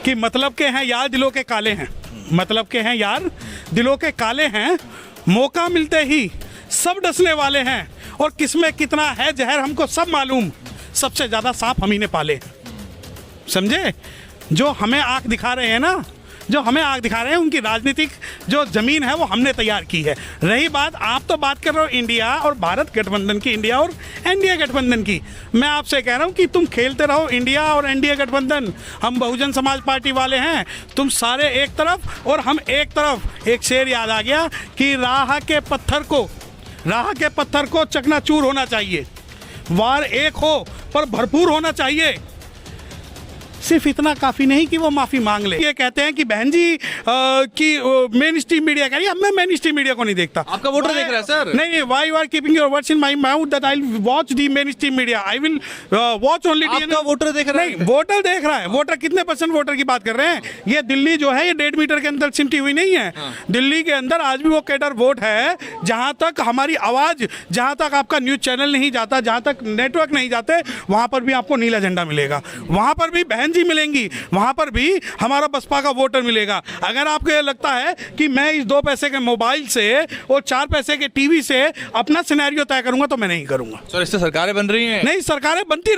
कि मतलब के हैं यार दिलों के काले हैं, मतलब के हैं यार दिलों के काले हैं, मौका मिलते ही सब डसने वाले हैं, और किसमें कितना है जहर हमको सब मालूम, सबसे ज़्यादा सांप हम ही ने पाले। समझे? जो हमें आंख दिखा रहे हैं ना, जो हमें आग दिखा रहे हैं, उनकी राजनीतिक जो ज़मीन है वो हमने तैयार की है। रही बात, आप तो बात कर रहे हो इंडिया और भारत गठबंधन की, इंडिया और एनडीए गठबंधन की। मैं आपसे कह रहा हूँ कि तुम खेलते रहो इंडिया और एनडीए गठबंधन, हम बहुजन समाज पार्टी वाले हैं, तुम सारे एक तरफ और हम एक तरफ। एक शेर याद आ गया कि राह के पत्थर को चकनाचूर होना चाहिए, वार एक हो पर भरपूर होना चाहिए। सिर्फ इतना काफ़ी नहीं कि वो माफ़ी मांग ले। ये कहते हैं कि बहन जी कि मेन स्ट्रीम मीडिया कह रही है, अब मैं मेन स्ट्रीम मीडिया को नहीं देखता। आपका वोटर देख रहा है सर? नहीं, why you are keeping your words in my mouth that I will watch the main stream media, I will watch only. आपका वोटर देख रहा है? नहीं, वोटर देख रहा है। वोटर कितने % वोटर की बात कर रहे हैं? ये दिल्ली जो है ये 1.5 मीटर के अंदर सिमटी हुई नहीं है। दिल्ली के अंदर आज भी वो कैडर वोट है, जहाँ तक हमारी आवाज़, जहाँ तक आपका न्यूज़ चैनल नहीं जाता, जहाँ तक नेटवर्क नहीं जाते, वहाँ पर भी आपको नीला झंडा मिलेगा, वहाँ पर भी बहन जी मिलेंगी, वहां पर भी हमारा बसपा का वोटर मिलेगा। अगर आपको ये लगता है कि मैं इस 2 पैसे के मोबाइल से और 4 पैसे के टीवी से अपना सिनेरियो तय करूंगा, तो मैं नहीं करूंगा। सर इससे सरकारें बन रही हैं? नहीं, सरकारें बनती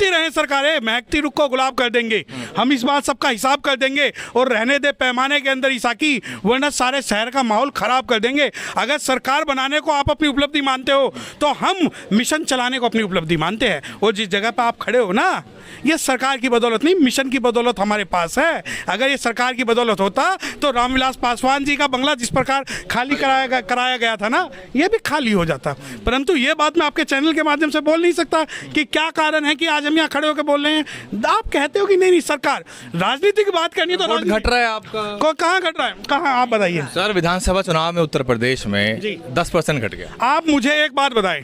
रहें सरकारें, महकती रुख को गुलाब कर देंगे हम, इस बात सबका हिसाब कर देंगे और रहने दे पैमाने के अंदर ईसाकी, वरना सारे शहर का माहौल खराब कर देंगे। अगर सरकार बनाने को आप अपनी उपलब्धि मानते हो तो हम मिशन चलाने को अपनी उपलब्धि मानते हैं। और जिस जगह पर आप खड़े हो ना, ये सरकार की बदौलत नहीं, मिशन की बदौलत हमारे पास है। अगर ये सरकार की बदौलत होता तो रामविलास पासवान जी का बंगला जिस प्रकार खाली कराया गया था ना, ये भी खाली हो जाता। परंतु ये बात मैं आपके चैनल के माध्यम से बोल नहीं सकता कि क्या कारण है कि आज हम यहाँ खड़े होकर बोल रहे हैं। आप कहते हो कि नहीं सरकार, राजनीति की बात करनी है तो वोट घट रहा है आपका? कहाँ घट रहा है, कहाँ, आप बताइए सर। विधानसभा चुनाव में उत्तर प्रदेश में 10% घट गया। आप मुझे एक बात बताएं,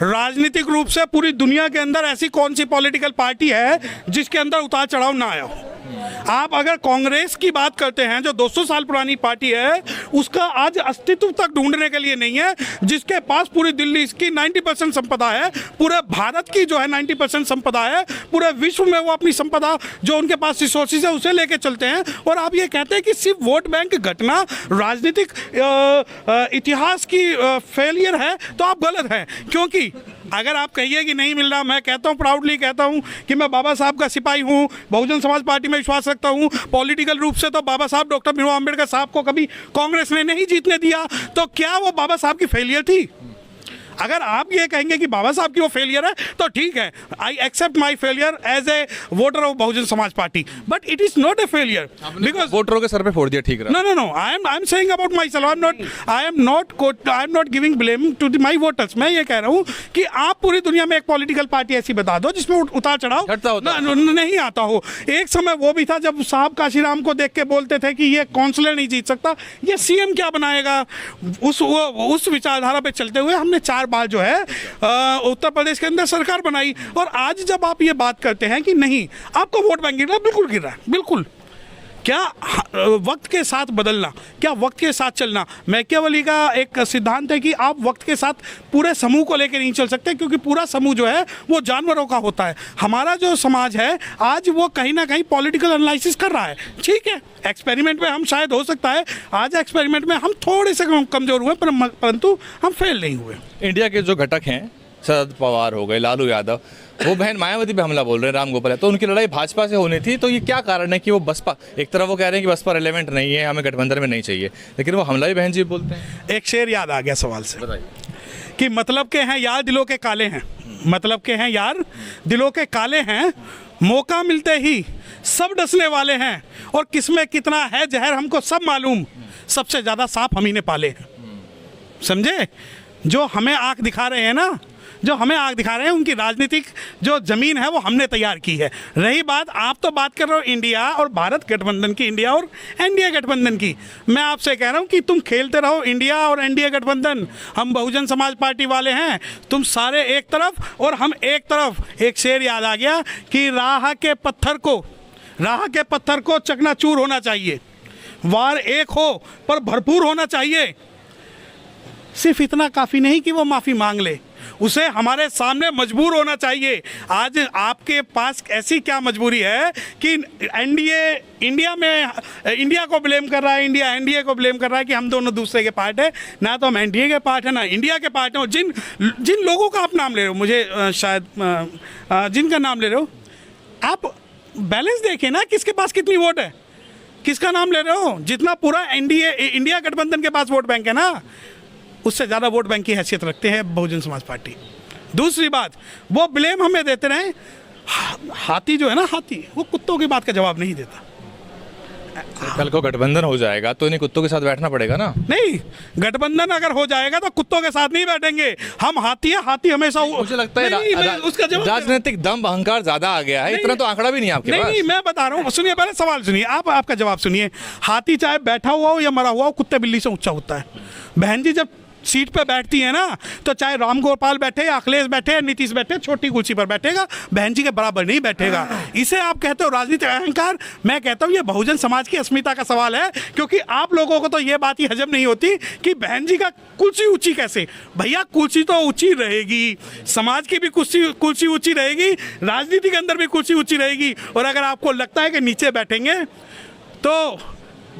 राजनीतिक रूप से पूरी दुनिया के अंदर ऐसी कौन सी पॉलिटिकल पार्टी है जिसके अंदर उतार चढ़ाव ना आया हो? आप अगर कांग्रेस की बात करते हैं, जो 200 साल पुरानी पार्टी है, उसका आज अस्तित्व तक ढूंढने के लिए नहीं है, जिसके पास पूरी दिल्ली की 90% संपदा है, पूरे भारत की जो है 90% संपदा है, पूरे विश्व में वो अपनी संपदा जो उनके पास रिसोर्सेज है उसे लेके चलते हैं। और आप ये कहते हैं कि सिर्फ वोट बैंक घटना राजनीतिक इतिहास की फेलियर है, तो आप गलत हैं। क्योंकि अगर आप कहिए कि नहीं मिल रहा, मैं कहता हूं, प्राउडली कहता हूं कि मैं बाबा साहब का सिपाही हूं, बहुजन समाज पार्टी में विश्वास रखता हूं। पॉलिटिकल रूप से तो बाबा साहब डॉक्टर भीमराव अंबेडकर साहब को कभी कांग्रेस ने नहीं जीतने दिया, तो क्या वो बाबा साहब की फेलियर थी? अगर आप ये कहेंगे कि बाबा साहब की वो फेलियर है तो ठीक है, I accept my failure as a voter of Bahujan Samaj Party, but it is not a failure because वोटरों के सर पे फोड़ दिया। ठीक है? No, I am saying about myself, I am not giving blame to my voters. मैं ये कह रहा हूँ कि आप पूरी दुनिया में एक पॉलिटिकल पार्टी ऐसी बता दो जिसमें उतार चढ़ाव नहीं आता हो। एक समय वो भी था जब साहब काशीराम को देख के बोलते थे कि ये काउंसलर नहीं जीत सकता, ये सीएम क्या बनाएगा। उस विचारधारा पे चलते हुए हमने 4 बार जो है उत्तर प्रदेश के अंदर सरकार बनाई। और आज जब आप ये बात करते हैं कि नहीं आपको वोट बैंक गिर रहा है, बिल्कुल गिर रहा है, बिल्कुल। क्या वक्त के साथ बदलना, क्या वक्त के साथ चलना, मैकियावेली का एक सिद्धांत है कि आप वक्त के साथ पूरे समूह को लेकर नहीं चल सकते, क्योंकि पूरा समूह जो है वो जानवरों का होता है। हमारा जो समाज है आज वो कहीं ना कहीं पॉलिटिकल एनालिसिस कर रहा है। ठीक है, एक्सपेरिमेंट में हम शायद हो सकता है, आज एक्सपेरिमेंट में हम थोड़े से कमज़ोर हुए, परंतु हम फेल नहीं हुए। इंडिया के जो घटक हैं, शरद पवार हो गए, लालू यादव, वो बहन मायावती पे हमला बोल रहे हैं, राम गोपाल है, तो उनकी लड़ाई भाजपा से होनी थी। तो ये क्या कारण है कि वो बसपा, एक तरफ वो कह रहे हैं कि बसपा रिलेवेंट नहीं है, हमें गठबंधन में नहीं चाहिए, लेकिन वो हमला भी बहन जी बोलते हैं। एक शेर याद आ गया सवाल से, बताइए। कि मतलब के हैं यार दिलों के काले हैं, मतलब के हैं यार दिलों के काले हैं, मौका मिलते ही सब डसने वाले हैं, और किसमें कितना है जहर हमको सब मालूम, सबसे ज़्यादा सांप हम ही ने पाले हैं। समझे? जो हमें आंख दिखा रहे हैं ना, जो हमें आग दिखा रहे हैं, उनकी राजनीतिक जो ज़मीन है वो हमने तैयार की है। रही बात, आप तो बात कर रहे हो इंडिया और भारत गठबंधन की, इंडिया और एनडीए गठबंधन की। मैं आपसे कह रहा हूँ कि तुम खेलते रहो इंडिया और एनडीए गठबंधन, हम बहुजन समाज पार्टी वाले हैं, तुम सारे एक तरफ और हम एक तरफ। एक शेर याद आ गया कि राह के पत्थर को चकनाचूर होना चाहिए, वार एक हो पर भरपूर होना चाहिए। सिर्फ इतना काफ़ी नहीं कि वो माफ़ी मांग ले, उसे हमारे सामने मजबूर होना चाहिए। आज आपके पास ऐसी क्या मजबूरी है कि एनडीए इंडिया को ब्लेम कर रहा है, इंडिया एनडीए को ब्लेम कर रहा है कि हम दोनों दूसरे के पार्ट है। ना तो हम एनडीए के पार्ट है ना इंडिया के पार्ट है। और जिन लोगों का आप नाम ले रहे हो, मुझे शायद जिनका नाम ले रहे हो, आप बैलेंस देखिए ना, किसके पास कितनी वोट है, किसका नाम ले रहे हो। जितना पूरा एनडीए इंडिया गठबंधन के पास वोट बैंक है ना, उससे ज़्यादा वोट बैंक की हैसियत रखते हैं बहुजन समाज पार्टी। दूसरी बात, वो ब्लेम हमें देते रहे। हाथी जो है ना, हाथी वो कुत्तों की बात का जवाब नहीं देता। कल को गठबंधन हो जाएगा तो इन्हीं कुत्तों के साथ बैठना पड़ेगा ना। नहीं, गठबंधन अगर हो जाएगा तो कुत्तों के साथ नहीं बैठेंगे। हम हाथी है, हाथी हमेशा। मुझे लगता है उसका जवाब राजनीतिक दम अहंकार ज्यादा आ गया है। इतना तो आंकड़ा भी नहीं आपके पास। नहीं, मैं बता रहा हूँ, सुनिए, पहले सवाल सुनिए, आपका जवाब सुनिए। हाथी चाहे बैठा हुआ हो या मरा हुआ हो, कुत्ते बिल्ली से ऊंचा होता है। बहन जी जब सीट पे बैठती है ना, तो चाहे राम गोपाल बैठे या अखिलेश बैठे या नीतीश बैठे, छोटी कुर्सी पर बैठेगा, बहन जी के बराबर नहीं बैठेगा। इसे आप कहते हो राजनीतिक अहंकार। मैं कहता हूँ ये बहुजन समाज की अस्मिता का सवाल है, क्योंकि आप लोगों को तो ये बात ही हजम नहीं होती कि बहन जी का कुर्सी ऊंची कैसे। भैया कुर्सी तो ऊंची रहेगी, समाज की भी कुर्सी ऊंची रहेगी, राजनीति के अंदर भी कुर्सी ऊंची रहेगी। और अगर आपको लगता है कि नीचे बैठेंगे तो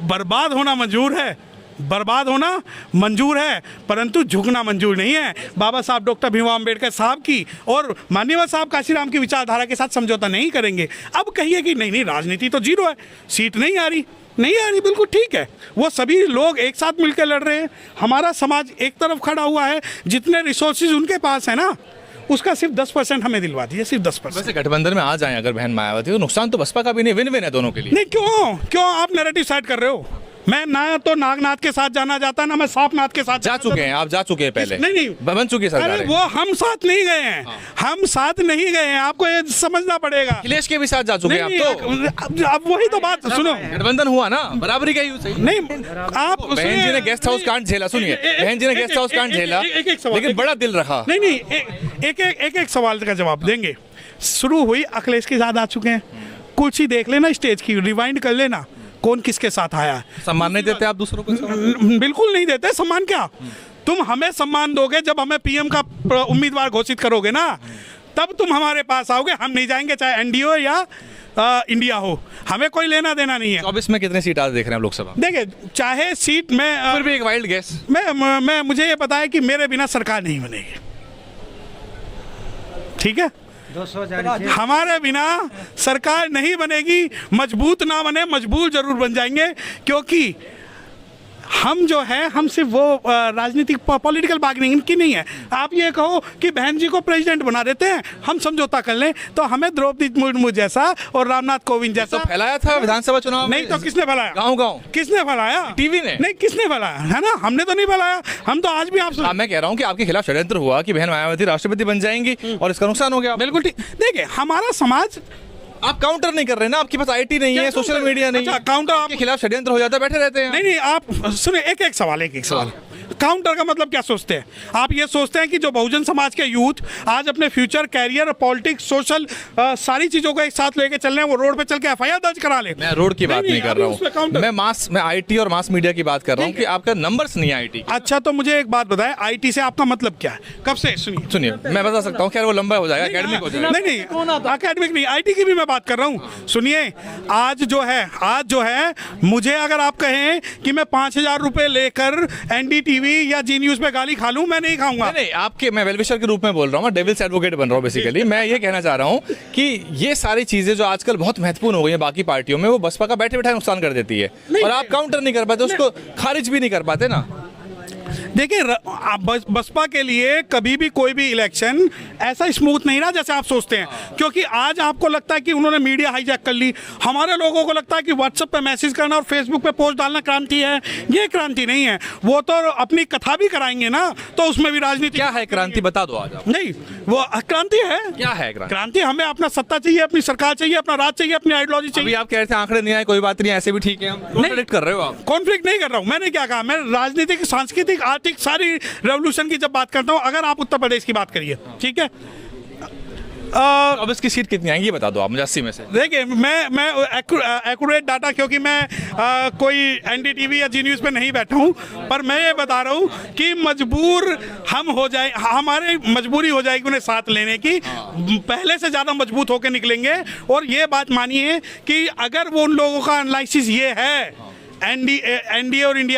बर्बाद होना मंजूर है, बर्बाद होना मंजूर है, परंतु झुकना मंजूर नहीं है। बाबा साहब डॉक्टर भीमराव अम्बेडकर साहब की और माननीय साहब काशीराम की विचारधारा के साथ समझौता नहीं करेंगे। अब कहिए कि नहीं राजनीति तो जीरो है, सीट नहीं आ रही, बिल्कुल ठीक है। वो सभी लोग एक साथ मिलकर लड़ रहे हैं, हमारा समाज एक तरफ खड़ा हुआ है। जितने रिसोर्सेज उनके पास है ना, उसका सिर्फ 10% हमें दिलवा दीजिए, सिर्फ 10%। वैसे गठबंधन में आ जाएं अगर बहन मायावती, तो नुकसान तो बसपा का भी नहीं, विन विन है दोनों के लिए। नहीं, क्यों आप नैरेटिव सेट कर रहे हो। मैं ना तो नागनाथ के साथ जाना चाहता, ना मैं सांपनाथ के साथ जा चुके हैं, आप जा चुके हैं पहले। नहीं बन चुकी है सरकार। अरे वो हम साथ नहीं गए हैं, हम साथ नहीं गए हैं, आपको ये समझना पड़ेगा। अखिलेश के भी साथ जा चुके हैं आप तो। अब वही तो बात सुनो, गठबंधन हुआ ना, बराबरी का ही सही। नहीं, आप बहन जी ने गेस्ट हाउस कांड झेला, सुनिए, बहन जी ने गेस्ट हाउस कांड झेला, लेकिन बड़ा दिल रखा। नहीं, एक सवाल का जवाब देंगे। शुरू हुई, अखिलेश के साथ आ चुके हैं, कुर्सी देख लेना स्टेज की, रिवाइंड कर लेना कौन किसके साथ आया है। सम्मान नहीं देते आप दूसरों को? बिल्कुल नहीं देते। सम्मान क्या, तुम हमें सम्मान दोगे जब हमें पीएम का उम्मीदवार घोषित करोगे ना, तब तुम हमारे पास आओगे। हम नहीं जाएंगे, चाहे एनडीओ या इंडिया हो, हमें कोई लेना देना नहीं है। 24 में कितनी सीट आज देख रहे हैं आप लोकसभा? देखिए, चाहे सीट में फिर भी एक वाइल्ड गेस, मैं मुझे ये पता है कि मेरे बिना सरकार नहीं बनेगी, ठीक है। हमारे बिना सरकार नहीं बनेगी, मजबूत ना बने, मजबूत जरूर बन जाएंगे। क्योंकि हम जो है, हम सिर्फ वो राजनीतिक पॉलिटिकल बार्गेनिंग की नहीं है। आप ये कहो कि बहन जी को प्रेसिडेंट बना देते हैं, हम समझौता कर लें, तो हमें द्रौपदी मुर्मू जैसा और रामनाथ कोविंद जैसा तो फैलाया था विधानसभा चुनाव में। नहीं तो किसने फैलाया? गाँव किसने फैलाया? टीवी ने। नहीं, किसने फैलाया है ना, हमने तो नहीं फैलाया। हम तो आज भी आप मैं कह रहा हूँ कि आपके खिलाफ षड्यंत्र हुआ कि बहन मायावती राष्ट्रपति बन जाएंगी और इसका नुकसान हो गया। बिल्कुल ठीक। देखिए, हमारा समाज, आप काउंटर नहीं कर रहे ना, आपके पास आईटी नहीं है, सोशल मीडिया नहीं है, काउंटर आपके खिलाफ षड्यंत्र हो जाता है, बैठे रहते हैं। नहीं, आप सुनिए, एक सवाल। काउंटर का मतलब क्या सोचते हैं आप? ये सोचते हैं कि जो बहुजन समाज के यूथ आज अपने फ्यूचर, कैरियर, पॉलिटिक्स, सोशल सारी चीजों को एक साथ लेके चल रहे हैं, वो रोड पे चल के एफआईआर दर्ज करा ले। मैं रोड की बात नहीं कर रहा हूँ, मैं आईटी और मास मीडिया की बात कर रहा हूँ कि आपका नंबर्स नहीं है आईटी। अच्छा, तो मुझे एक बात बताएं, आईटी से आपका मतलब क्या है? कब से? सुनिए, मैं बता सकता हूँ, खैर वो लंबा हो जाएगा, एकेडमिक हो जाएगा। नहीं, एकेडमिक नहीं, आईटी की भी मैं बात कर रहा हूँ। सुनिए, आज जो है मुझे अगर आप कहें कि मैं 5,000 रुपए लेकर एनडीटीवी या जी न्यूज पे गाली खा लूं, मैं नहीं खाऊंगा। नहीं, आपके, मैं वेलविशर के रूप में बोल रहा हूँ, डेविल्स एडवोकेट बन रहा हूँ बेसिकली। मैं ये कहना चाह रहा हूँ कि ये सारी चीजें जो आजकल बहुत महत्वपूर्ण हो गई हैं बाकी पार्टियों में, वो बसपा का बैठे बैठे नुकसान कर देती है, और आप काउंटर नहीं कर पाते, उसको खारिज भी नहीं कर पाते ना। देखिए, बसपा के लिए कभी भी कोई भी इलेक्शन ऐसा स्मूथ नहीं रहा जैसे आप सोचते हैं। क्योंकि आज आपको लगता है कि उन्होंने मीडिया हाईजैक कर ली, हमारे लोगों को लगता है कि व्हाट्सएप पे मैसेज करना और फेसबुक पे पोस्ट डालना क्रांति है। ये क्रांति नहीं है। वो तो अपनी कथा भी कराएंगे ना, तो उसमें भी राजनीति। क्या है क्रांति, बता दो आज आप। नहीं, वो क्रांति है। क्या है क्रांति? हमें अपना सत्ता चाहिए, अपनी सरकार चाहिए, अपना राज चाहिए, अपनी आइडियोलॉजी चाहिए। आप कह रहे थे आंकड़े नहीं आए, कोई बात नहीं, ऐसे भी ठीक है। कॉन्फ्लिक्ट कर रहे हो आप? कॉन्फ्लिक्ट नहीं कर रहा हूँ। मैंने क्या कहा? मैं राजनीतिक, सांस्कृतिक, आर्थिक सारी रेवोल्यूशन की जब बात करता हूँ, अगर आप उत्तर प्रदेश की बात करिए, ठीक है, अब इसकी सीट कितनी आएंगी ये बता दो आप मुझे 80 में से। देखिए मैं एक्यूरेट डाटा, क्योंकि मैं कोई एनडीटीवी या जी न्यूज़ पे नहीं बैठा हूँ, पर मैं ये बता रहा हूँ कि मजबूर हम हो जाए, हमारी मजबूरी हो जाएगी उन्हें साथ लेने की, पहले से ज़्यादा मजबूत होकर निकलेंगे। और ये बात मानिए कि अगर वो उन लोगों का एनालिसिस ये है एनडीए और इंडिया